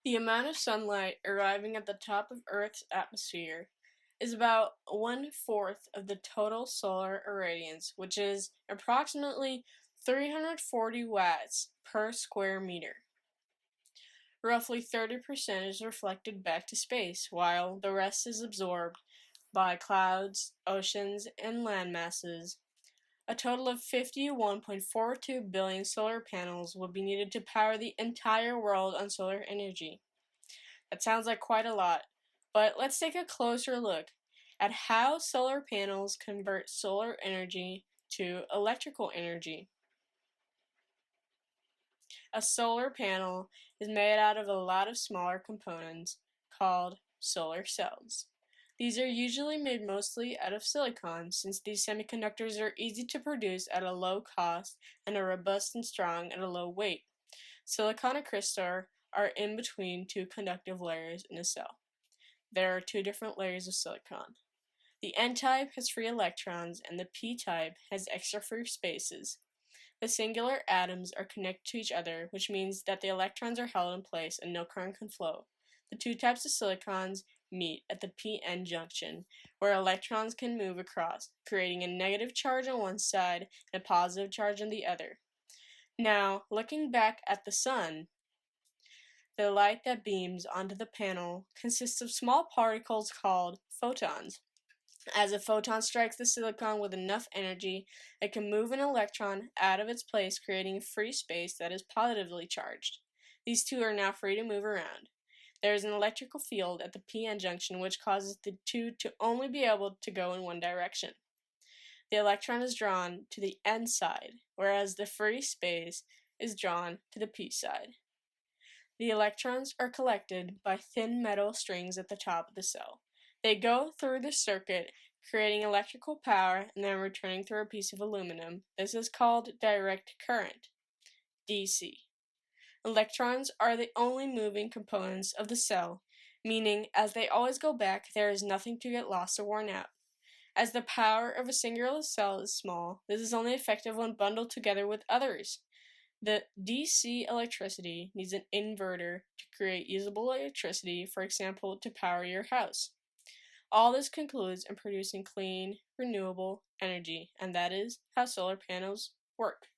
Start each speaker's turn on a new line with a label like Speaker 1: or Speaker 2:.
Speaker 1: The amount of sunlight arriving at the top of Earth's atmosphere is about 1/4 of the total solar irradiance, which is approximately 340 watts per square meter. Roughly 30% is reflected back to space, while the rest is absorbed by clouds, oceans, and land masses. A total of 51.42 billion solar panels will be needed to power the entire world on solar energy. That sounds like quite a lot, but let's take a closer look at how solar panels convert solar energy to electrical energy. A solar panel is made out of a lot of smaller components called solar cells. These are usually made mostly out of silicon, since these semiconductors are easy to produce at a low cost and are robust and strong at a low weight. Silicon and crystal are in between two conductive layers in a cell. There are two different layers of silicon. The N-type has free electrons and the P-type has extra free spaces. The singular atoms are connected to each other, which means that the electrons are held in place and no current can flow. The two types of silicons meet at the p-n junction, where electrons can move across, creating a negative charge on one side and a positive charge on the other. Now, looking back at the sun, the light that beams onto the panel consists of small particles called photons. As a photon strikes the silicon with enough energy, it can move an electron out of its place, creating a free space that is positively charged. These two are now free to move around. There is an electrical field at the p-n junction which causes the two to only be able to go in one direction. The electron is drawn to the n side, whereas the free space is drawn to the p side. The electrons are collected by thin metal strings at the top of the cell. They go through the circuit, creating electrical power and then returning through a piece of aluminum. This is called direct current, DC. Electrons are the only moving components of the cell, meaning as they always go back, there is nothing to get lost or worn out. As the power of a singular cell is small, this is only effective when bundled together with others. The DC electricity needs an inverter to create usable electricity, for example, to power your house. All this concludes in producing clean, renewable energy, and that is how solar panels work.